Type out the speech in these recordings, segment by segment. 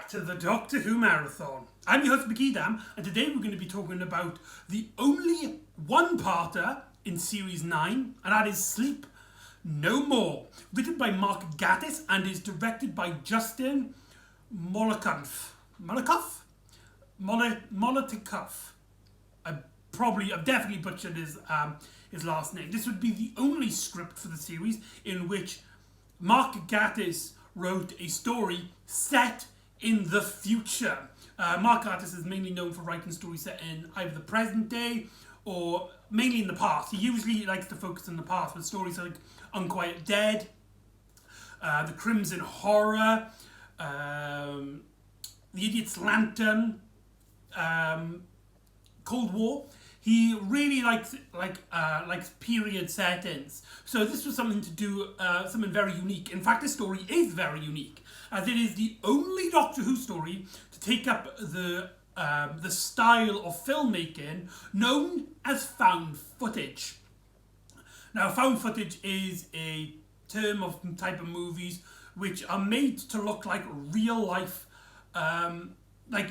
back to the Doctor Who Marathon. I'm your host McEdam, and today we're going to be talking about the only one-parter in Series 9, and that is Sleep No More. Written by Mark Gatiss and is directed by Justin Molotikoff. I've definitely butchered his last name. This would be the only script for the series in which Mark Gatiss wrote a story set in the future. Mark Gatiss is mainly known for writing stories set in either the present day or mainly in the past. He usually likes to focus on the past with stories like Unquiet Dead, The Crimson Horror, The Idiot's Lantern, Cold War. He really likes period settings. So this was something to do, something very unique. In fact, this story is very unique, as it is the only Doctor Who story to take up the style of filmmaking known as found footage. Now, found footage is a term of type of movies which are made to look like real life, like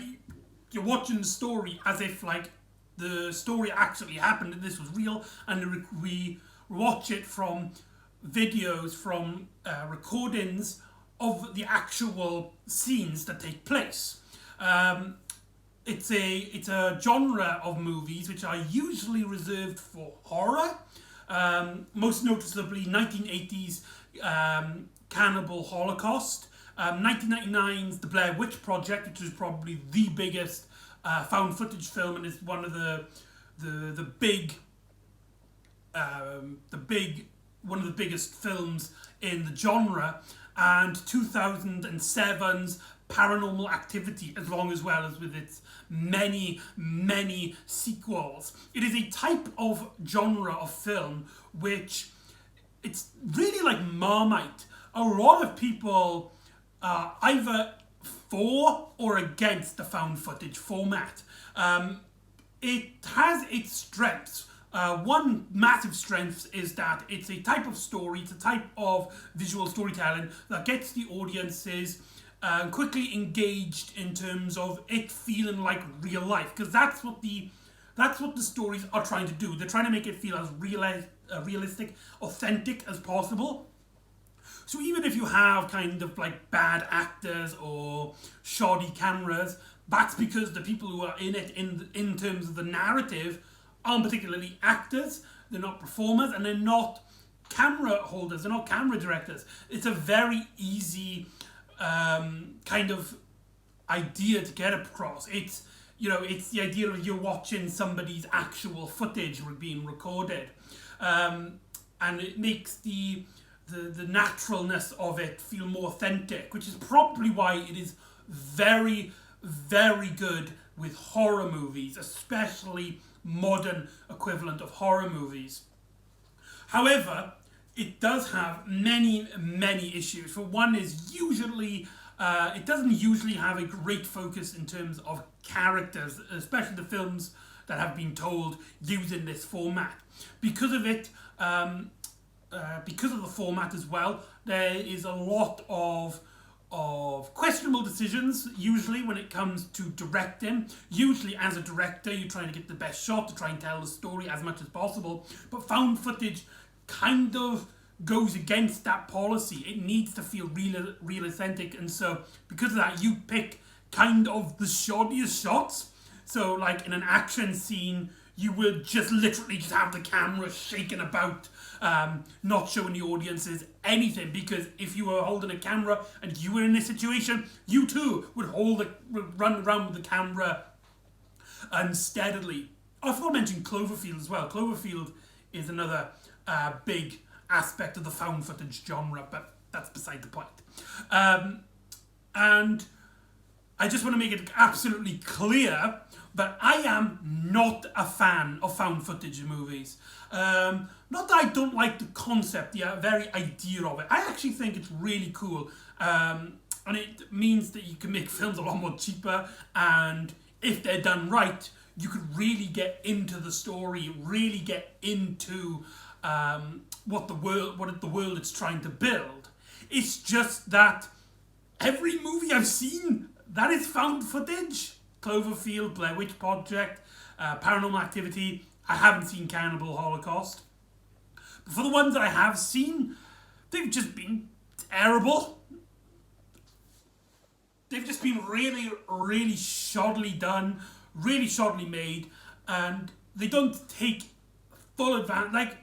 you're watching the story as if like the story actually happened and this was real, and we watch it from videos, from recordings of the actual scenes that take place. It's a genre of movies which are usually reserved for horror, most noticeably 1980s Cannibal Holocaust, 1999's The Blair Witch Project, which is probably the biggest found footage film and is one of the biggest films in the genre, and 2007's Paranormal Activity, as well as with its many sequels. It is a type of genre of film which it's really like Marmite. A lot of people are either for or against the found footage format. It has its strengths. One massive strength is that it's a type of story, it's a type of visual storytelling that gets the audiences quickly engaged in terms of it feeling like real life, because that's what the stories are trying to do. They're trying to make it feel as realistic, authentic as possible. So even if you have kind of like bad actors or shoddy cameras, that's because the people who are in it, in terms of the narrative, aren't particularly actors, they're not performers, and they're not camera holders, they're not camera directors. It's a very easy kind of idea to get across. It's the idea of you're watching somebody's actual footage being recorded, and it makes the naturalness of it feel more authentic, which is probably why it is very, very good with horror movies, especially modern equivalent of horror movies. However, it does have many issues. For one is usually, it doesn't usually have a great focus in terms of characters, especially the films that have been told using this format. Because of it, because of the format as well, there is a lot of questionable decisions usually when it comes to directing. Usually as a director you're trying to get the best shot to try and tell the story as much as possible, but found footage kind of goes against that policy. It needs to feel real authentic, and so because of that you pick kind of the shoddiest shots. So like in an action scene you will just literally just have the camera shaking about, not showing the audiences anything, because if you were holding a camera and you were in this situation, you too would run around with the camera unsteadily. I forgot to mention Cloverfield as well. Cloverfield is another big aspect of the found footage genre, but that's beside the point. And I just want to make it absolutely clear that I am not a fan of found footage movies. Not that I don't like the concept, the very idea of it. I actually think it's really cool. And it means that you can make films a lot more cheaper, and if they're done right, you could really get into the story, really get into what the world it's trying to build. It's just that every movie I've seen that is found footage. Cloverfield, Blair Witch Project, Paranormal Activity. I haven't seen Cannibal Holocaust. But for the ones that I have seen, they've just been terrible. They've just been really, really shoddily done, really shoddily made, and they don't take full advantage.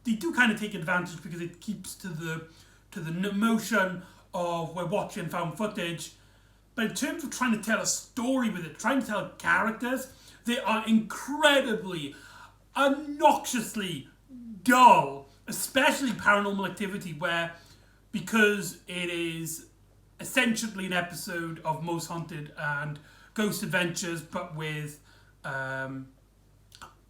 They do kind of take advantage because it keeps to the notion of we're watching found footage. But in terms of trying to tell a story with it, trying to tell characters, they are incredibly, obnoxiously dull. Especially Paranormal Activity, where because it is essentially an episode of Most Haunted and Ghost Adventures, but with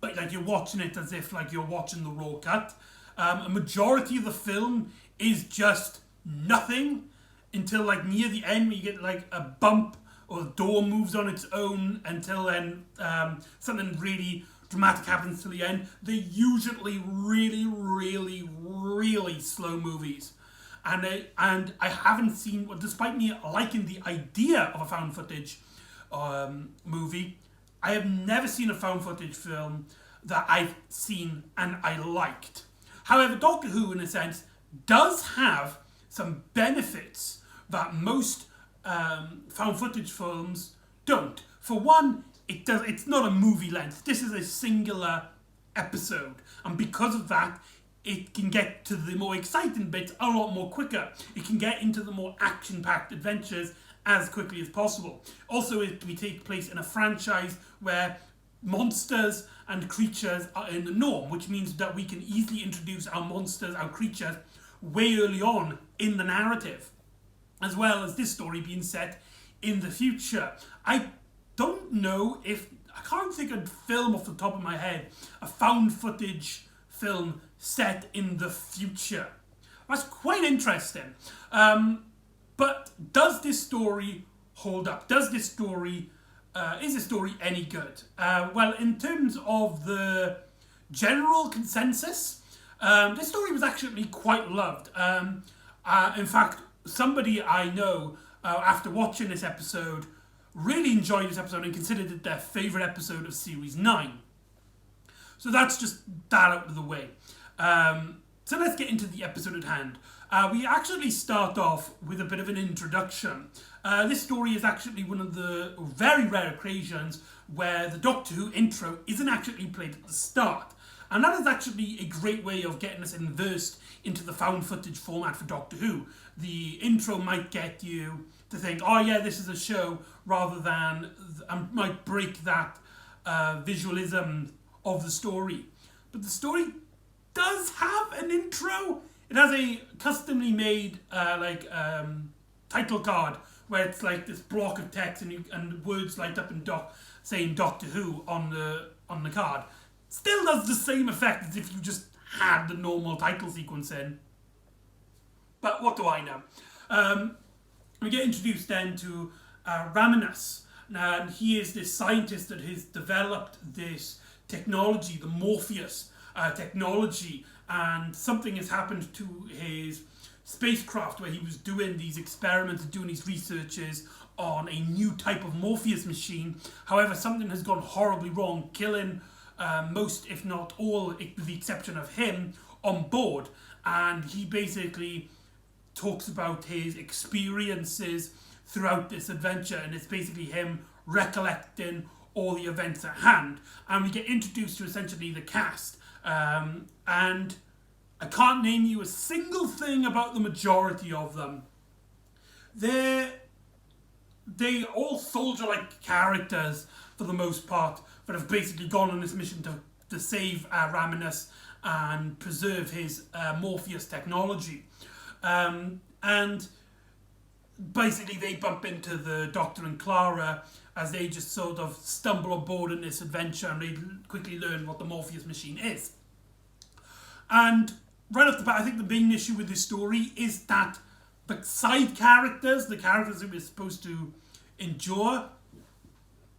like you're watching it as if like you're watching the raw cut. A majority of the film is just nothing until like near the end, where you get like a bump or the door moves on its own, until then something really dramatic happens to the end. They're usually really, really, really slow movies. And I haven't seen, despite me liking the idea of a found footage movie, I have never seen a found footage film that I've seen and I liked. However, Doctor Who, in a sense, does have some benefits that most found footage films don't. For one, it's not a movie length. This is a singular episode. And because of that, it can get to the more exciting bits a lot more quicker. It can get into the more action-packed adventures as quickly as possible. Also, it will take place in a franchise where monsters and creatures are in the norm, which means that we can easily introduce our monsters, our creatures, way early on in the narrative, as well as this story being set in the future. I don't know if, I can't think of a film off the top of my head, a found footage film set in the future. That's quite interesting. But does this story hold up? Does this story, is this story any good? Well, in terms of the general consensus, this story was actually quite loved. In fact, somebody I know, after watching this episode, really enjoyed this episode and considered it their favourite episode of Series 9. So that's just that out of the way. So let's get into the episode at hand. We actually start off with a bit of an introduction. This story is actually one of the very rare occasions where the Doctor Who intro isn't actually played at the start. And that is actually a great way of getting us immersed into the found footage format for Doctor Who. The intro might get you to think, oh yeah, this is a show, rather than, might break that visualism of the story. But the story does have an intro. It has a customly made title card where it's like this block of text and words light up in saying Doctor Who on the card. Still does the same effect as if you just had the normal title sequence in. But what do I know? We get introduced then to Raminus. And he is this scientist that has developed this technology, the Morpheus technology, and something has happened to his spacecraft where he was doing these experiments, doing these researches on a new type of Morpheus machine. However, something has gone horribly wrong, killing most, if not all, with the exception of him, on board. And he basically talks about his experiences throughout this adventure, and it's basically him recollecting all the events at hand. And we get introduced to essentially the cast. And I can't name you a single thing about the majority of them. They all soldier-like characters for the most part, but have basically gone on this mission to save Raminus and preserve his Morpheus technology. And basically they bump into the Doctor and Clara as they just sort of stumble aboard in this adventure, and they quickly learn what the Morpheus machine is. And right off the bat, I think the main issue with this story is that the side characters, the characters that we're supposed to endure,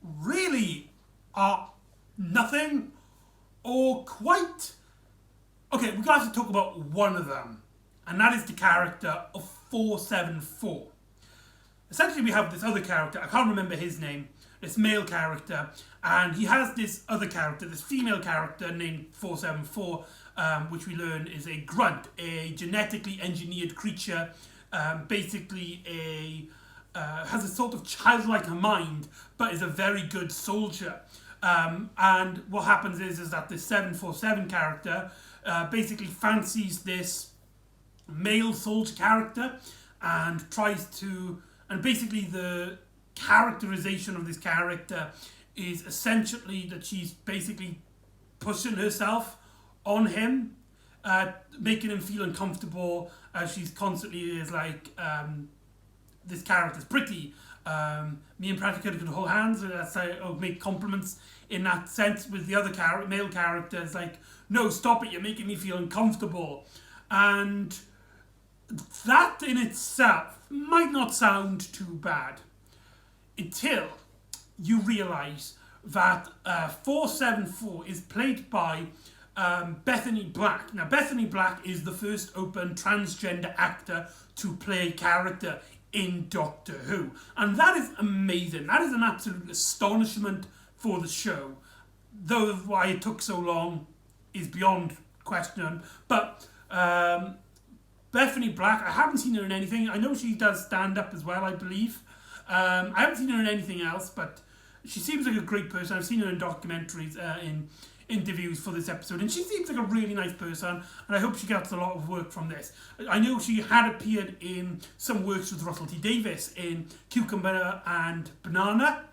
really are nothing or quite... Okay, we're going to have to talk about one of them, and that is the character of 474. essentially we have this other character, I can't remember his name, this male character, and he has this other character, this female character named 474, which we learn is a grunt, a genetically engineered creature, basically has a sort of childlike mind, but is a very good soldier. And what happens is that this 747 character basically fancies this male soldier character and tries to, and basically the characterization of this character is essentially that she's basically pushing herself on him, making him feel uncomfortable, as she's constantly is like, this character's pretty. Me and Pratica could hold hands, and that's how make compliments in that sense with the other male characters, like, no, stop it, you're making me feel uncomfortable. And that in itself might not sound too bad until you realise that 474 is played by Bethany Black. Now, Bethany Black is the first open transgender actor to play a character in Doctor Who. And that is amazing. That is an absolute astonishment for the show. Though why it took so long is beyond question. But Bethany Black, I haven't seen her in anything. I know she does stand-up as well, I believe. I haven't seen her in anything else, but she seems like a great person. I've seen her in documentaries, in interviews for this episode, and she seems like a really nice person, and I hope she gets a lot of work from this. I know she had appeared in some works with Russell T Davies in Cucumber and Banana,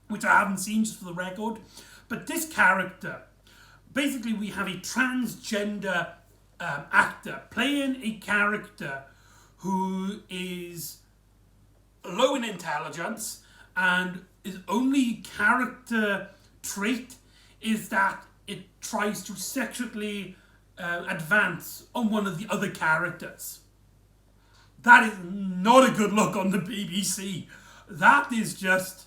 which I haven't seen, just for the record. But this character, basically we have a transgender actor playing a character who is low in intelligence, and his only character trait is that it tries to sexually advance on one of the other characters. That is not a good look on the BBC. That is just,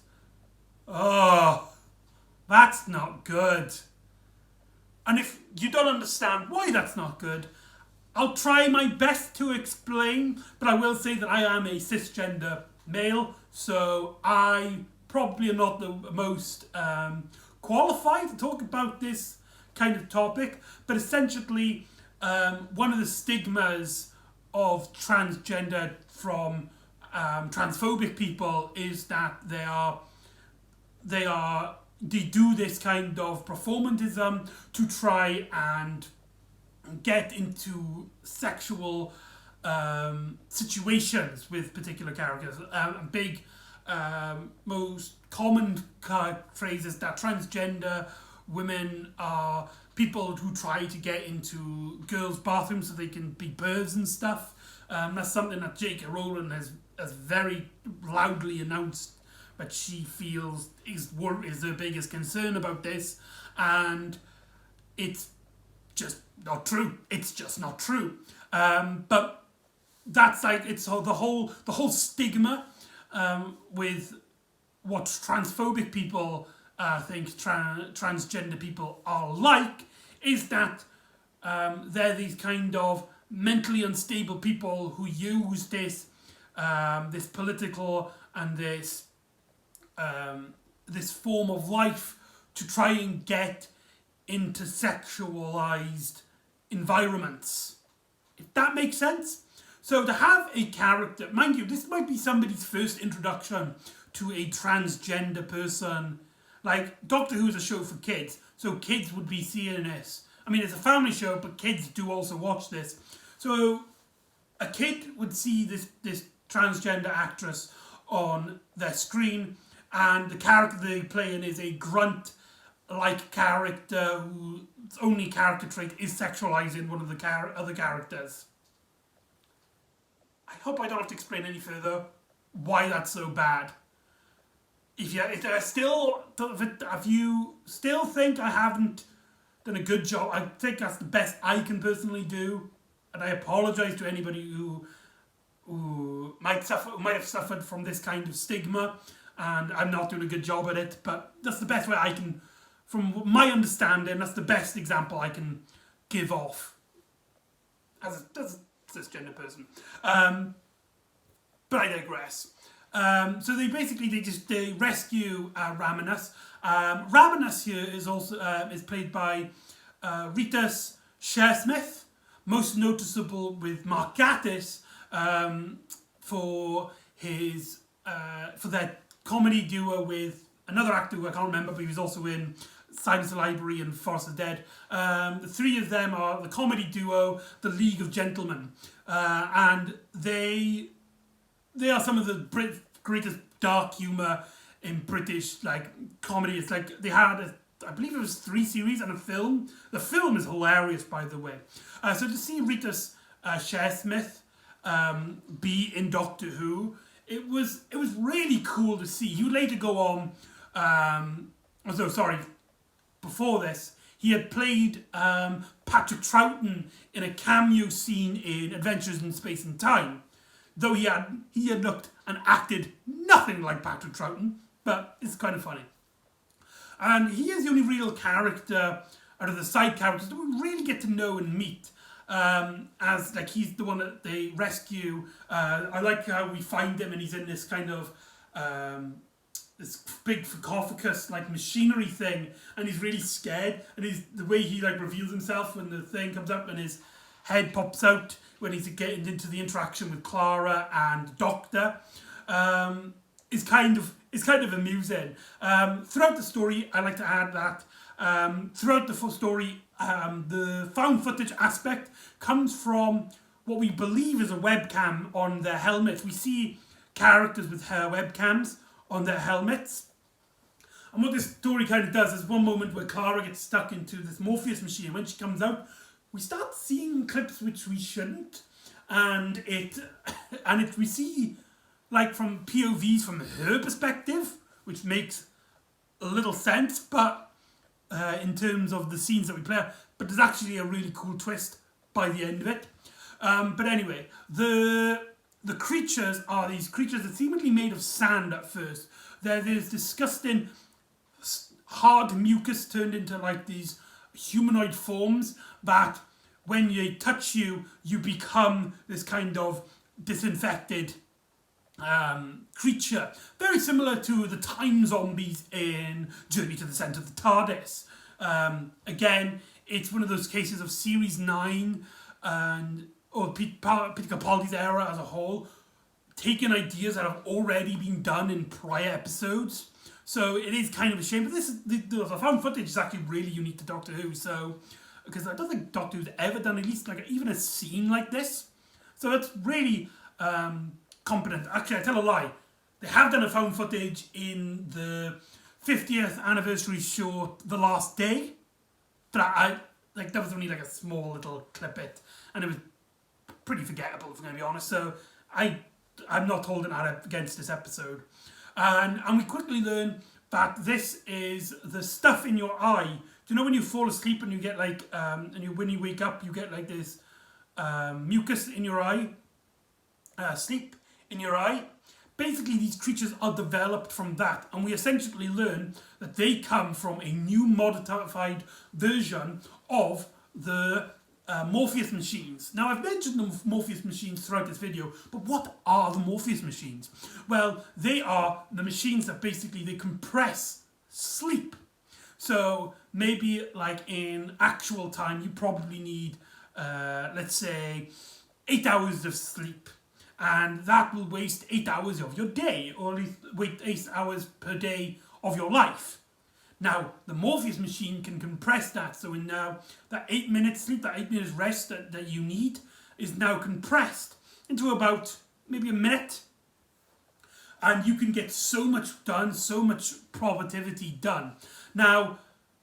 that's not good. And if you don't understand why that's not good, I'll try my best to explain, but I will say that I am a cisgender male, so I probably am not the most qualified to talk about this kind of topic, but essentially one of the stigmas of transgender from transphobic people is that they do this kind of performantism to try and get into sexual situations with particular characters. Big most common phrase is that transgender women are people who try to get into girls' bathrooms so they can be births and stuff. That's something that J.K. Rowling has very loudly announced that she feels is her biggest concern about this, and it's just not true. It's just not true. But that's like, it's the whole stigma with what transphobic people think transgender people are like, is that they're these kind of mentally unstable people who use this this political and this form of life to try and get into sexualized environments. If that makes sense? So to have a character, mind you, this might be somebody's first introduction to a transgender person. Like, Doctor Who is a show for kids, so kids would be seeing this. I mean, it's a family show, but kids do also watch this. So a kid would see this transgender actress on their screen, and the character they're playing is a grunt-like character whose only character trait is sexualizing one of the other characters. I hope I don't have to explain any further why that's so bad. If you still think I haven't done a good job, I think that's the best I can personally do, and I apologise to anybody who might have suffered from this kind of stigma, and I'm not doing a good job at it. But that's the best way I can, from my understanding, that's the best example I can give off as a cisgender person. But I digress. So they rescue Raminus. Raminus here is also is played by Ritas Shearsmith, most noticeable with Mark Gatiss for their comedy duo with another actor who I can't remember, but he was also in Silence of the Library and Forest of the Dead. The three of them are the comedy duo, the League of Gentlemen, and they are some of the greatest dark humour in British comedy. It's like they had, I believe it was 3 series and a film. The film is hilarious, by the way. So to see Ritas Shearsmith be in Doctor Who, it was really cool to see. He would later go on. Before this, he had played Patrick Troughton in a cameo scene in Adventures in Space and Time. Though he had looked and acted nothing like Patrick Troughton, but it's kind of funny. And he is the only real character out of the side characters that we really get to know and meet. As he's the one that they rescue. I like how we find him and he's in this kind of this big sarcophagus machinery thing, and he's really scared. And the way he reveals himself when the thing comes up and his head pops out when he's getting into the interaction with Clara and Doctor, is kind of amusing. Throughout the story, I like to add that throughout the full story, the found footage aspect comes from what we believe is a webcam on their helmets. We see characters with webcams on their helmets. And what this story kind of does is one moment where Clara gets stuck into this Morpheus machine. When she comes out, we start seeing clips which we shouldn't. And we see from POVs from her perspective, which makes a little sense, but in terms of the scenes that we play, but there's actually a really cool twist by the end of it. But anyway, the creatures are these creatures that seemingly made of sand at first. They're this disgusting hard mucus turned into these humanoid forms that when they touch you, you become this kind of disinfected creature. Very similar to the time zombies in Journey to the Centre of the TARDIS. Again, it's one of those cases of Series 9 or Peter Capaldi's era as a whole, taking ideas that have already been done in prior episodes. So it is kind of a shame, but the found footage is actually really unique to Doctor Who. So, because I don't think Doctor Who's ever done at least even a scene like this. So that's really competent. Actually, I tell a lie. They have done a found footage in the 50th anniversary show, The Last Day, but that was only a small little clip and it was pretty forgettable, if I'm going to be honest. So I'm not holding that against this episode. And we quickly learn that this is the stuff in your eye. Do you know when you fall asleep and you get when you wake up, you get this mucus in your eye, sleep in your eye? Basically, these creatures are developed from that, and we essentially learn that they come from a new modified version of the Morpheus machines. Now, I've mentioned the Morpheus machines throughout this video, but what are the Morpheus machines? Well, they are the machines that basically they compress sleep. So maybe in actual time, you probably need, let's say, 8 hours of sleep. And that will waste 8 hours of your day, or at least wait 8 hours per day of your life. Now, the Morpheus machine can compress that, so in now that 8 minutes sleep, that 8 minutes rest that you need is now compressed into about maybe a minute. And you can get so much done, so much productivity done. Now,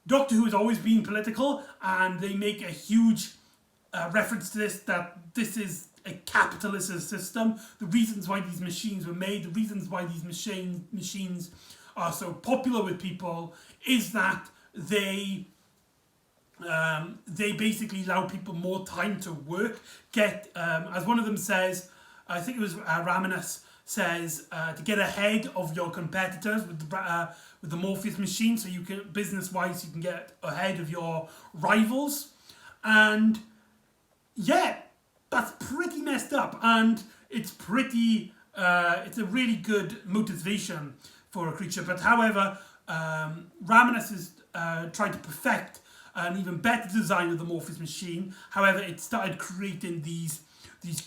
Doctor Who has always been political, and they make a huge reference to this, that this is a capitalist system. The reasons why these machines were made, the reasons why these machines are so popular with people, is that they basically allow people more time to work. As one of them says, I think it was Raminus says, to get ahead of your competitors with the Morpheus machine, so you can business-wise you can get ahead of your rivals. And yeah, that's pretty messed up, and it's pretty it's a really good motivation for a creature. But however, Raminas is trying to perfect an even better design of the Morpheus machine. However, it started creating these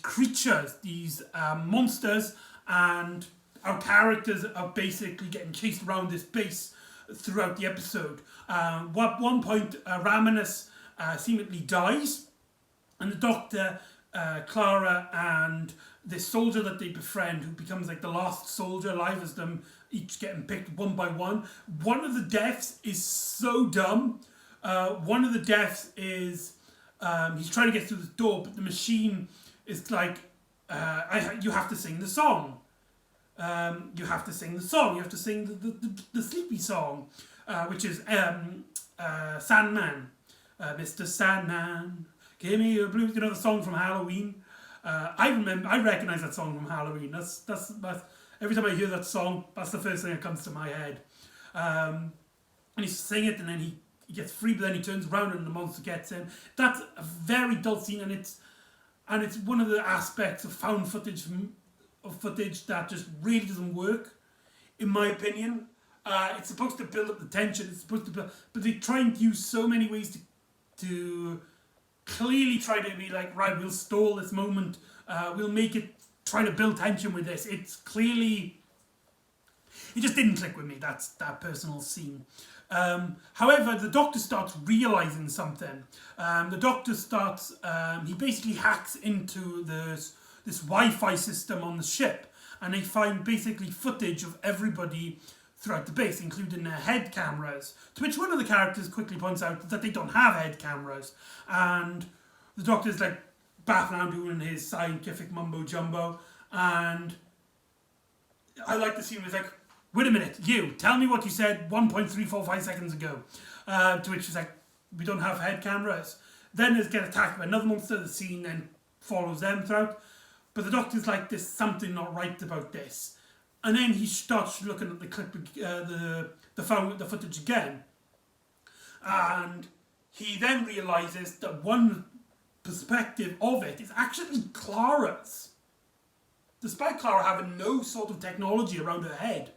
creatures, these monsters, and our characters are basically getting chased around this base throughout the episode. At one point, Raminas seemingly dies, and the Doctor, Clara, and this soldier that they befriend, who becomes like the last soldier alive as them each getting picked one by one. One of the deaths is so dumb. One of the deaths is he's trying to get through the door, but the machine is like, you have to sing the song. You have to sing the song. You have to sing the sleepy song, which is Sandman. Mr. Sandman, give me your blues. You know the song from Halloween. I recognize that song from Halloween. That's every time I hear that song, that's the first thing that comes to my head. And he's singing it, and then he gets free, but then he turns around and the monster gets him. That's a very dull scene, and it's one of the aspects of found footage that just really doesn't work, in my opinion. It's supposed to build up the tension. It's supposed to build, but they try and use so many ways to clearly try to be like, right, we'll stall this moment. We'll make it, try to build tension with this. It's clearly, it just didn't click with me. That's that personal scene. However, the Doctor starts realizing something. The Doctor starts, he basically hacks into this Wi-Fi system on the ship, and they find basically footage of everybody throughout the base, including their head cameras, to which one of the characters quickly points out that they don't have head cameras, and the Doctor's like baffling around doing his scientific mumbo jumbo, and I like the scene where he's like, wait a minute, you, tell me what you said 1.345 seconds ago. To which he's like, we don't have head cameras. Then they get attacked by another monster. The scene then follows them throughout. But the Doctor's like, there's something not right about this. And then he starts looking at the clip, the footage again. And he then realises that one perspective of it is actually Clara's. Despite Clara having no sort of technology around her head.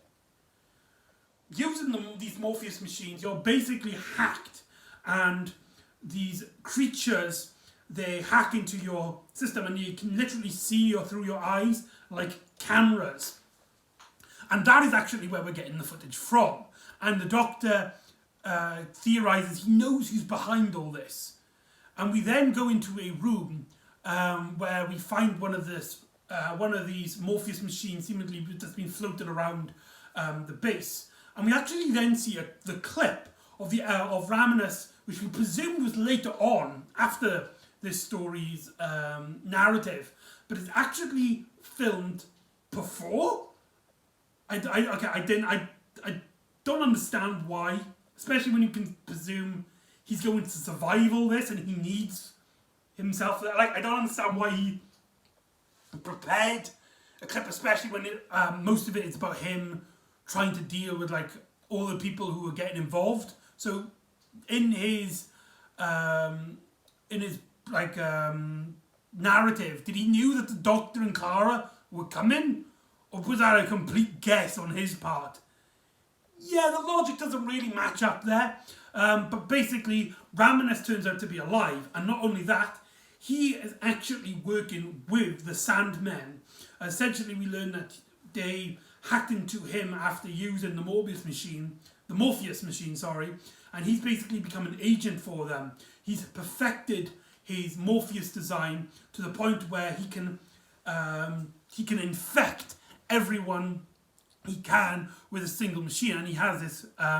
Using these Morpheus machines, you're basically hacked, and these creatures, they hack into your system, and you can literally see through your eyes like cameras. And that is actually where we're getting the footage from. And the Doctor theorizes he knows who's behind all this. And we then go into a room where we find one of these Morpheus machines seemingly that's been floating around the base. And we actually then see the clip of Raminas, which we presumed was later on, after this story's narrative, but it's actually filmed before. I don't understand why, especially when you can presume he's going to survive all this and he needs himself. Like, I don't understand why he prepared a clip, especially when most of it is about him trying to deal with like all the people who are getting involved. So in his narrative, did he knew that the Doctor and Clara were coming, or was that a complete guess on his part? Yeah, the logic doesn't really match up there. But basically, Raminas turns out to be alive, and not only that, he is actually working with the Sandmen. Essentially, we learn that they hacked into him after using the Morpheus machine, and he's basically become an agent for them. He's perfected his Morpheus design to the point where he can infect everyone he can with a single machine, and he has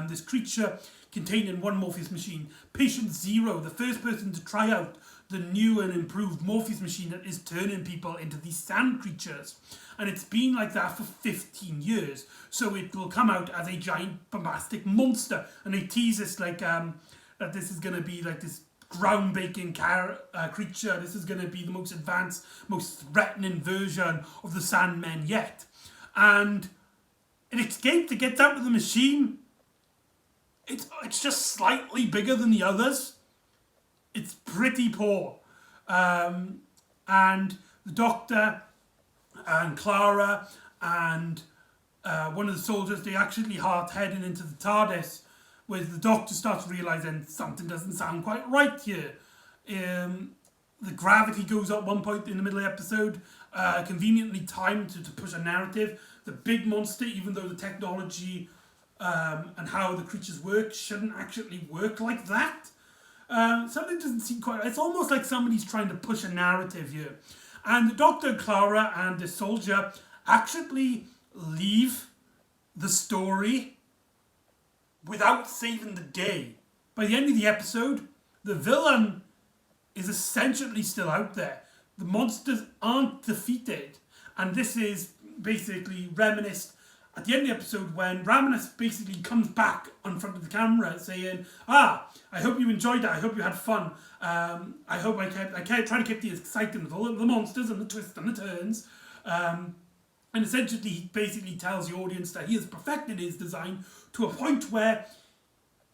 this creature contained in one Morpheus machine. Patient Zero, the first person to try out the new and improved Morpheus machine that is turning people into these sand creatures. And it's been like that for 15 years. So it will come out as a giant bombastic monster. And they tease us like that this is going to be like this groundbreaking creature. This is going to be the most advanced, most threatening version of the Sandmen yet. And it escapes, it gets out of the machine. It's just slightly bigger than the others. It's pretty poor. And the Doctor and Clara and one of the soldiers, they actually are heading into the TARDIS, where the Doctor starts realising something doesn't sound quite right here. The gravity goes up one point in the middle of the episode, conveniently timed to push a narrative. The big monster, even though the technology and how the creatures work shouldn't actually work like that. Something doesn't seem quite... It's almost like somebody's trying to push a narrative here. And the Doctor, Clara, and the soldier actually leave the story without saving the day. By the end of the episode, the villain is essentially still out there. The monsters aren't defeated. And this is basically reminisced at the end of the episode when Raminis basically comes back in front of the camera saying, I hope you enjoyed it, I hope you had fun. I hope I kept trying to keep the excitement of all of the monsters and the twists and the turns. And essentially he basically tells the audience that he has perfected his design to a point where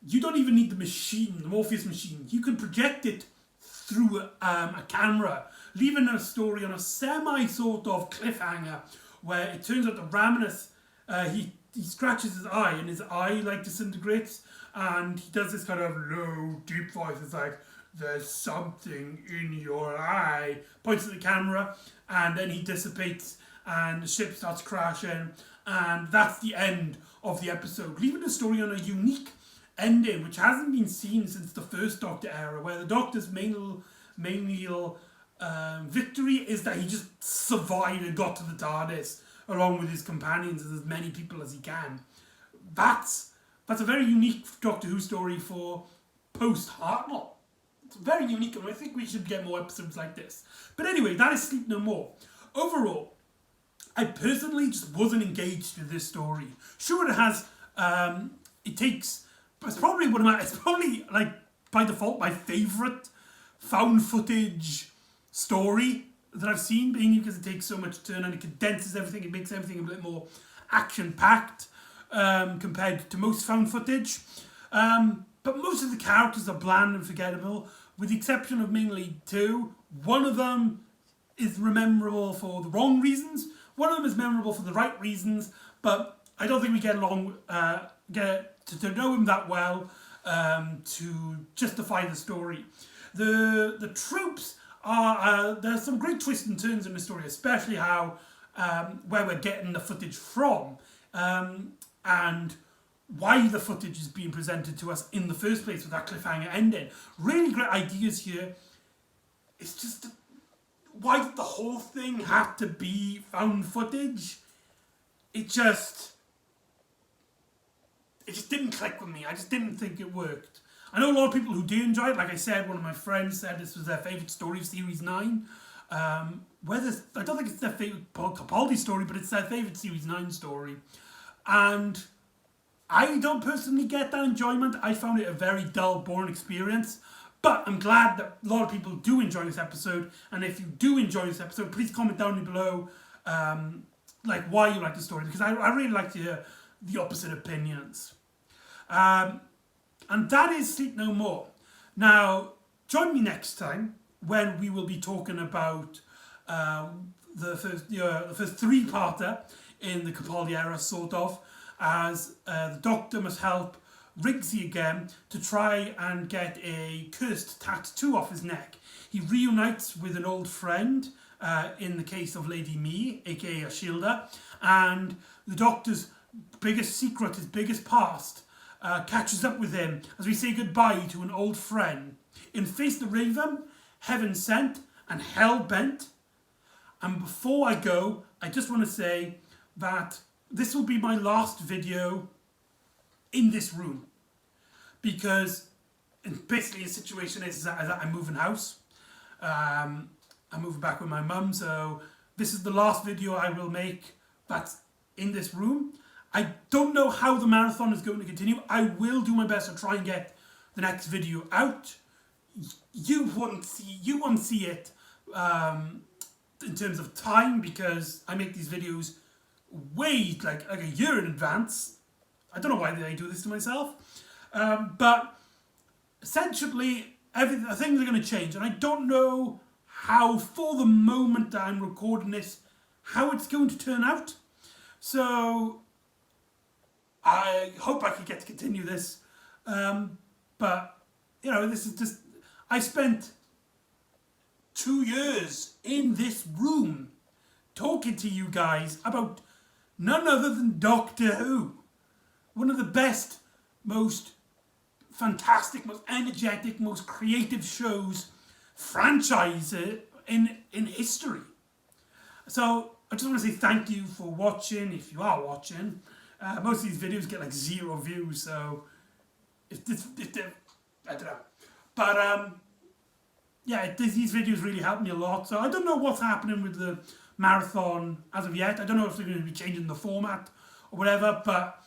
you don't even need the machine, the Morpheus machine. You can project it through a camera, leaving a story on a semi sort of cliffhanger where it turns out that Raminis, he scratches his eye and his eye like disintegrates, and he does this kind of low, deep voice. It's like, there's something in your eye. Points at the camera, and then he dissipates, and the ship starts crashing, and that's the end of the episode, leaving the story on a unique ending, which hasn't been seen since the first Doctor era, where the Doctor's main victory is that he just survived and got to the TARDIS along with his companions and as many people as he can. That's a very unique Doctor Who story for post-Hartnell. It's very unique, and I think we should get more episodes like this. But anyway, that is Sleep No More. Overall, I personally just wasn't engaged with this story. Sure, it has, it's probably like by default my favourite found footage story that I've seen, being because it takes so much turn and it condenses everything, it makes everything a bit more action-packed compared to most found footage. But most of the characters are bland and forgettable, with the exception of mainly two. One of them is memorable for the wrong reasons, one of them is memorable for the right reasons, but I don't think we get to know him that well to justify the story. The tropes are, there's some great twists and turns in the story, especially how, where we're getting the footage from, and why the footage is being presented to us in the first place with that cliffhanger ending. Really great ideas here. It's just, why did the whole thing have to be found footage? It just didn't click with me. I just didn't think it worked. I know a lot of people who do enjoy it. Like I said, one of my friends said this was their favourite story of Series 9. I don't think it's their favourite Capaldi story, but it's their favourite Series 9 story. And I don't personally get that enjoyment. I found it a very dull, boring experience. But I'm glad that a lot of people do enjoy this episode. And if you do enjoy this episode, please comment down below like why you like the story. Because I really like to hear the opposite opinions. And that is Sleep No More. Now, join me next time when we will be talking about the first three-parter in the Capaldi era, sort of, as the Doctor must help Rigsy again to try and get a cursed tattoo off his neck. He reunites with an old friend, in the case of Lady Me, aka Ashilda, and the Doctor's biggest secret, his biggest past, catches up with him as we say goodbye to an old friend. In Face the Raven, Heaven Sent, and Hell Bent. And before I go, I just want to say that this will be my last video in this room. Because basically the situation is that I'm moving house. I'm moving back with my mum, so this is the last video I will make that's in this room. I don't know how the marathon is going to continue. I will do my best to try and get the next video out. You won't see it in terms of time, because I make these videos way like a year in advance. I don't know why I do this to myself. But essentially, things are going to change. And I don't know how, for the moment that I'm recording this, how it's going to turn out. So I hope I can get to continue this. But, you know, this is just... I spent 2 years in this room talking to you guys about none other than Doctor Who. One of the best, most fantastic, most energetic, most creative shows, franchise in history. So I just want to say thank you for watching, if you are watching. Most of these videos get like 0 views, so I don't know. But yeah, these videos really help me a lot. So I don't know what's happening with the marathon as of yet. I don't know if they're going to be changing the format or whatever, but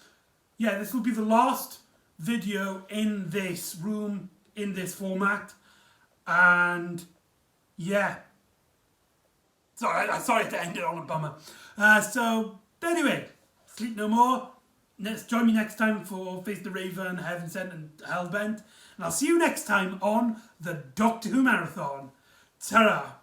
yeah, this will be the last video in this room, in this format. And yeah, sorry to end it on a bummer. So anyway, sleep no more. Join me next time for Face the Raven, Heaven Sent and Hellbent. And I'll see you next time on the Doctor Who Marathon. Ta-ra!